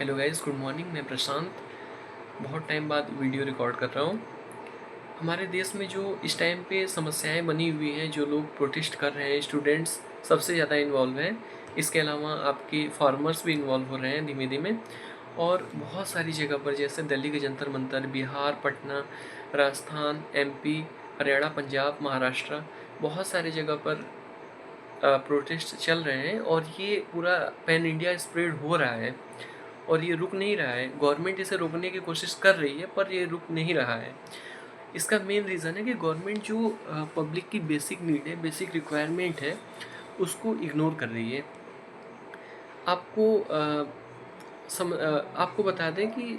Hello guys, good morning. मैं प्रशांत बहुत time बाद वीडियो रिकॉर्ड कर रहा हूँ। हमारे देश में जो इस टाइम पे समस्याएं बनी हुई हैं, जो लोग प्रोटेस्ट कर रहे हैं, स्टूडेंट्स सबसे ज़्यादा इन्वॉल्व हैं। इसके अलावा आपके फार्मर्स भी इन्वॉल्व हो रहे हैं धीमे धीमे। और बहुत सारी जगह पर जैसे दिल्ली के जंतर मंतर, बिहार, पटना, राजस्थान, एमपी, हरियाणा, पंजाब, महाराष्ट्र, बहुत सारी जगह पर प्रोटेस्ट चल रहे हैं। और ये पूरा पैन इंडिया स्प्रेड हो रहा है और ये रुक नहीं रहा है। गवर्नमेंट इसे रोकने की कोशिश कर रही है पर ये रुक नहीं रहा है। इसका मेन रीज़न है कि गवर्नमेंट जो पब्लिक की बेसिक नीड है, बेसिक रिक्वायरमेंट है, उसको इग्नोर कर रही है। आपको आपको बता दें कि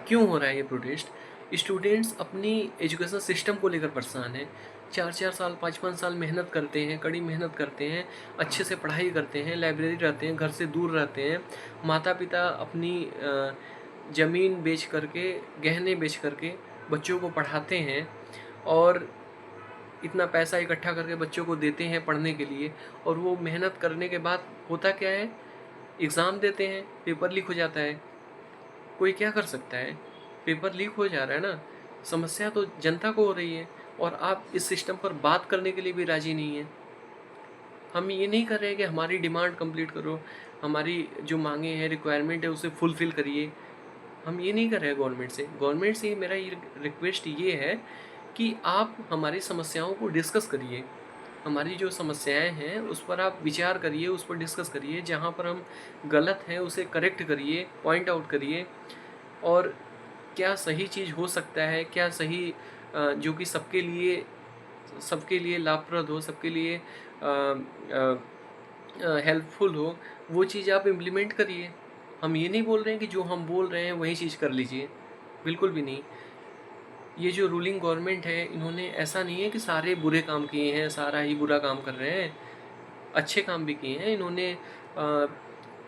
क्यों हो रहा है ये प्रोटेस्ट। स्टूडेंट्स अपनी एजुकेशन सिस्टम को लेकर परेशान हैं। 4-4 साल, 5-5 साल मेहनत करते हैं, कड़ी मेहनत करते हैं, अच्छे से पढ़ाई करते हैं, लाइब्रेरी रहते हैं, घर से दूर रहते हैं। माता पिता अपनी ज़मीन बेच करके, गहने बेच करके बच्चों को पढ़ाते हैं और इतना पैसा इकट्ठा करके बच्चों को देते हैं पढ़ने के लिए। और वो मेहनत करने के बाद होता क्या है, एग्ज़ाम देते हैं, पेपर लीक हो जाता है। कोई क्या कर सकता है, पेपर लीक हो जा रहा है ना। समस्या तो जनता को हो रही है और आप इस सिस्टम पर बात करने के लिए भी राज़ी नहीं हैं। हम ये नहीं कर रहे हैं कि हमारी डिमांड कंप्लीट करो, हमारी जो मांगे हैं, रिक्वायरमेंट है, उसे फुलफ़िल करिए। हम ये नहीं कर रहे हैं गवर्नमेंट से मेरा ये रिक्वेस्ट ये है कि आप हमारी समस्याओं को डिस्कस करिए। हमारी जो समस्याएं हैं उस पर आप विचार करिए, उस पर डिस्कस करिए। जहाँ पर हम गलत हैं उसे करेक्ट करिए, पॉइंट आउट करिए। और क्या सही चीज़ हो सकता है, क्या सही जो कि सबके लिए लाभप्रद हो, सबके लिए हेल्पफुल हो, वो चीज़ आप इम्प्लीमेंट करिए। हम ये नहीं बोल रहे हैं कि जो हम बोल रहे हैं वही चीज़ कर लीजिए, बिल्कुल भी नहीं। ये जो रूलिंग गवर्नमेंट है, इन्होंने ऐसा नहीं है कि सारे बुरे काम किए हैं, सारा ही बुरा काम कर रहे हैं, अच्छे काम भी किए हैं। इन्होंने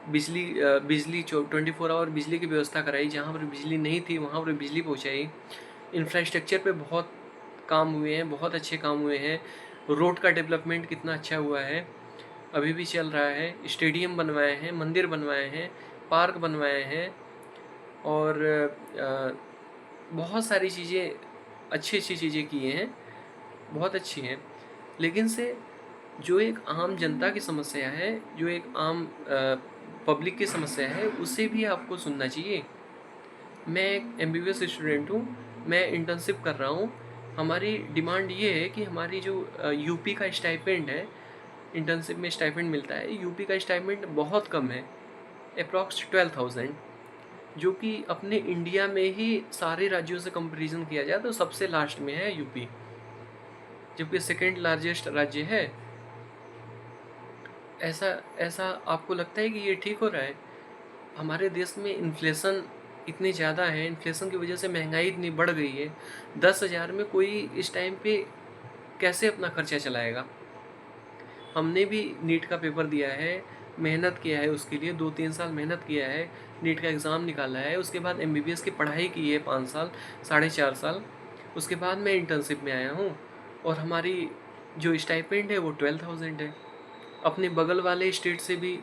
बिजली 24 आवर बिजली की व्यवस्था कराई, जहाँ पर बिजली नहीं थी वहाँ पर बिजली पहुँचाई। इंफ्रास्ट्रक्चर पे बहुत काम हुए हैं, बहुत अच्छे काम हुए हैं। रोड का डेवलपमेंट कितना अच्छा हुआ है, अभी भी चल रहा है। स्टेडियम बनवाए हैं, मंदिर बनवाए हैं, पार्क बनवाए हैं और बहुत सारी चीज़ें, अच्छी अच्छी चीज़ें की हैं, बहुत अच्छी हैं। लेकिन से जो एक आम जनता की समस्या है, जो एक आम पब्लिक की समस्या है, उसे भी आपको सुनना चाहिए। मैं एक एमबीबीएस स्टूडेंट हूँ, मैं इंटर्नशिप कर रहा हूँ। हमारी डिमांड ये है कि हमारी जो यूपी का स्टाइपेंड है, इंटर्नशिप में स्टाइपेंड मिलता है, यूपी का स्टाइपेंड बहुत कम है, अप्रॉक्स 12,000, जो कि अपने इंडिया में ही सारे राज्यों से कंपैरिजन किया जाए तो सबसे लास्ट में है यूपी, जबकि सेकेंड लार्जेस्ट राज्य है। ऐसा ऐसा आपको लगता है कि ये ठीक हो रहा है? हमारे देश में इन्फ्लेशन इतनी ज़्यादा है, इन्फ्लेशन की वजह से महंगाई इतनी बढ़ गई है। 10,000 में कोई इस टाइम पे कैसे अपना खर्चा चलाएगा? हमने भी नीट का पेपर दिया है, मेहनत किया है उसके लिए, 2-3 साल मेहनत किया है, नीट का एग्ज़ाम निकाला है। उसके बाद एमबीबीएस की पढ़ाई की है 5 साल, साढ़े 4 साल। उसके बाद मैं इंटर्नशिप में आया हूँ और हमारी जो स्टाइपेंड है वो 12,000 है। अपने बगल वाले स्टेट से भी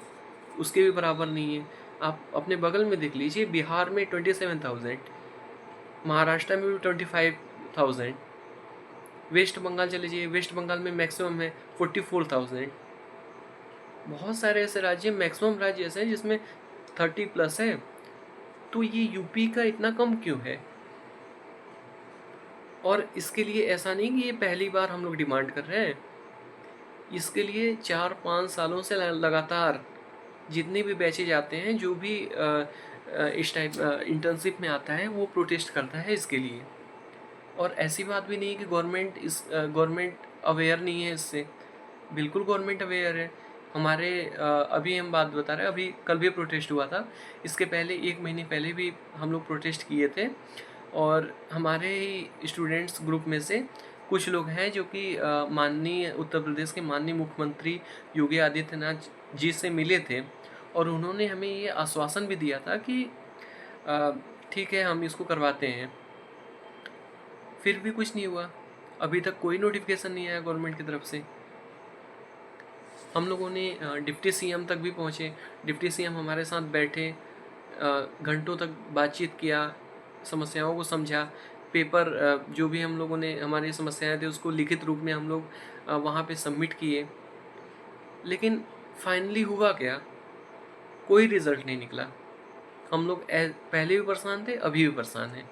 उसके भी बराबर नहीं है। आप अपने बगल में देख लीजिए, बिहार में 27,000, महाराष्ट्र में भी 25,000, वेस्ट बंगाल चले जाइए, वेस्ट बंगाल में मैक्सिमम है 44,000। बहुत सारे ऐसे राज्य, मैक्सिमम राज्य ऐसे हैं जिसमें 30+ है। तो ये यूपी का इतना कम क्यों है? और इसके लिए ऐसा नहीं कि ये पहली बार हम लोग डिमांड कर रहे हैं। इसके लिए 4-5 सालों से लगातार जितने भी बैचेज आते हैं, जो भी इस टाइप इंटर्नशिप में आता है, वो प्रोटेस्ट करता है इसके लिए। और ऐसी बात भी नहीं है कि गवर्नमेंट अवेयर नहीं है इससे। बिल्कुल गवर्नमेंट अवेयर है। हमारे अभी हम बात बता रहे हैं, अभी कल भी प्रोटेस्ट हुआ था, इसके पहले 1 महीने पहले भी हम लोग प्रोटेस्ट किए थे। और हमारे ही स्टूडेंट्स ग्रुप में से कुछ लोग हैं जो कि माननीय उत्तर प्रदेश के माननीय मुख्यमंत्री योगी आदित्यनाथ जी से मिले थे। और उन्होंने हमें ये आश्वासन भी दिया था कि ठीक है, हम इसको करवाते हैं। फिर भी कुछ नहीं हुआ, अभी तक कोई नोटिफिकेशन नहीं आया गवर्नमेंट की तरफ से। हम लोगों ने डिप्टी सीएम तक भी पहुँचे, डिप्टी सीएम हमारे साथ बैठे, घंटों तक बातचीत किया, समस्याओं को समझा, पेपर जो भी हम लोगों ने हमारी समस्याएँ थी उसको लिखित रूप में हम लोग वहाँ पे सबमिट किए। लेकिन फाइनली हुआ क्या? कोई रिज़ल्ट नहीं निकला। हम लोग पहले भी परेशान थे, अभी भी परेशान हैं।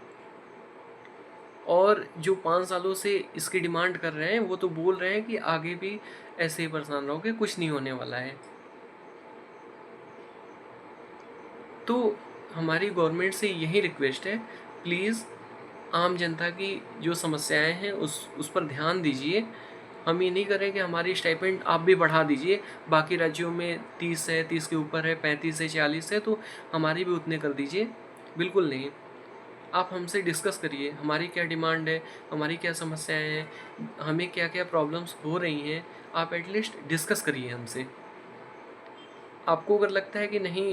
और जो 5 सालों से इसकी डिमांड कर रहे हैं, वो तो बोल रहे हैं कि आगे भी ऐसे ही परेशान रहोगे, कुछ नहीं होने वाला है। तो हमारी गवर्नमेंट से यही रिक्वेस्ट है, प्लीज़ आम जनता की जो समस्याएँ हैं उस पर ध्यान दीजिए। हम ये नहीं कह रहे कि हमारी स्टाइपेंड आप भी बढ़ा दीजिए, बाकी राज्यों में 30 है, 30 के ऊपर है, 35 है, 40 है, तो हमारी भी उतने कर दीजिए। बिल्कुल नहीं, आप हमसे डिस्कस करिए, हमारी क्या डिमांड है, हमारी क्या समस्याएँ हैं, हमें क्या-क्या प्रॉब्लम्स हो रही हैं, आप एटलीस्ट डिस्कस करिए हमसे। आपको अगर लगता है कि नहीं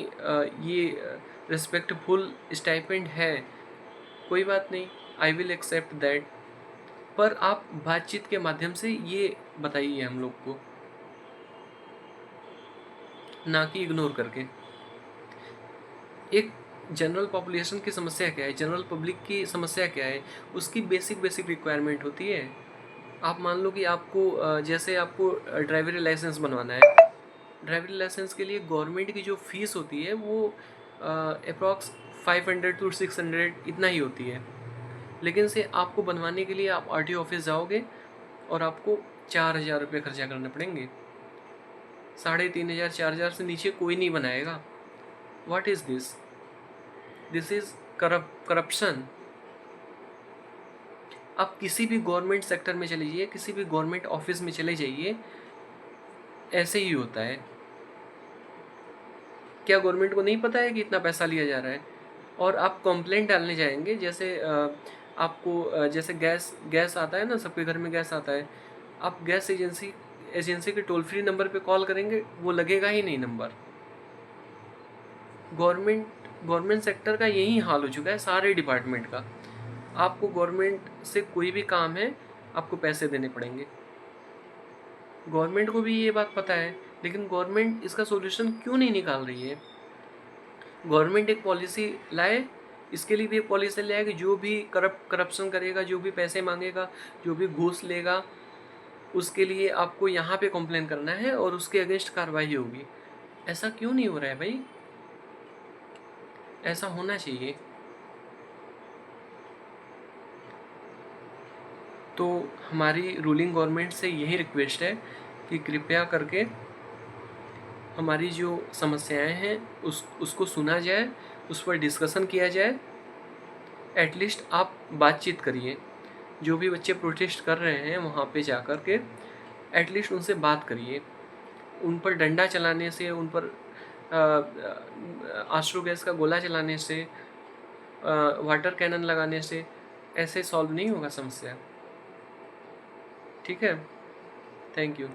ये रिस्पेक्टफुल स्टाइपेंड है, कोई बात नहीं, आई विल एक्सेप्ट दैट। पर आप बातचीत के माध्यम से ये बताइए हम लोग को, ना कि इग्नोर करके। एक जनरल पॉपुलेशन की समस्या क्या है, जनरल पब्लिक की समस्या क्या है, उसकी बेसिक रिक्वायरमेंट होती है। आप मान लो कि आपको जैसे आपको ड्राइवरी लाइसेंस बनवाना है, ड्राइवरी लाइसेंस के लिए गवर्नमेंट की जो फीस होती है वो अप्रॉक्स 500 टू 600 इतना ही होती है। लेकिन से आपको बनवाने के लिए आप आरटीओ ऑफिस जाओगे और आपको 4000 रुपये खर्चा करने पड़ेंगे। 3500 4000 से नीचे कोई नहीं बनाएगा। What is this? This is corruption. आप किसी भी गवर्नमेंट सेक्टर में चले जाइए, किसी भी गवर्नमेंट ऑफिस में चले जाइए, ऐसे ही होता है। क्या गवर्नमेंट को नहीं पता है कि इतना पैसा लिया जा रहा है? और आप कंप्लेंट डालने जाएंगे, जैसे आपको जैसे गैस आता है ना, सबके घर में गैस आता है, आप गैस एजेंसी के टोल फ्री नंबर पे कॉल करेंगे, वो लगेगा ही नहीं नंबर। गवर्नमेंट सेक्टर का यही हाल हो चुका है, सारे डिपार्टमेंट का। आपको गवर्नमेंट से कोई भी काम है, आपको पैसे देने पड़ेंगे। गवर्नमेंट को भी ये बात पता है, लेकिन गवर्नमेंट इसका सॉल्यूशन क्यों नहीं निकाल रही है? गवर्नमेंट एक पॉलिसी लाए, इसके लिए भी एक पॉलिसी लाए कि जो भी करप्शन करेगा, जो भी पैसे मांगेगा, जो भी घूस लेगा, उसके लिए आपको यहाँ पे कंप्लेन करना है और उसके अगेंस्ट कार्रवाई होगी। ऐसा क्यों नहीं हो रहा है भाई? ऐसा होना चाहिए। तो हमारी रूलिंग गवर्नमेंट से यही रिक्वेस्ट है कि कृपया करके हमारी जो समस्याएं हैं उसको सुना जाए, उस पर डिस्कशन किया जाए। एटलीस्ट आप बातचीत करिए, जो भी बच्चे प्रोटेस्ट कर रहे हैं वहाँ पे जा कर के एटलीस्ट उनसे बात करिए। उन पर डंडा चलाने से, उन पर आश्रू गैस का गोला चलाने से, वाटर कैनन लगाने से ऐसे सॉल्व नहीं होगा समस्या। ठीक है, थैंक यू।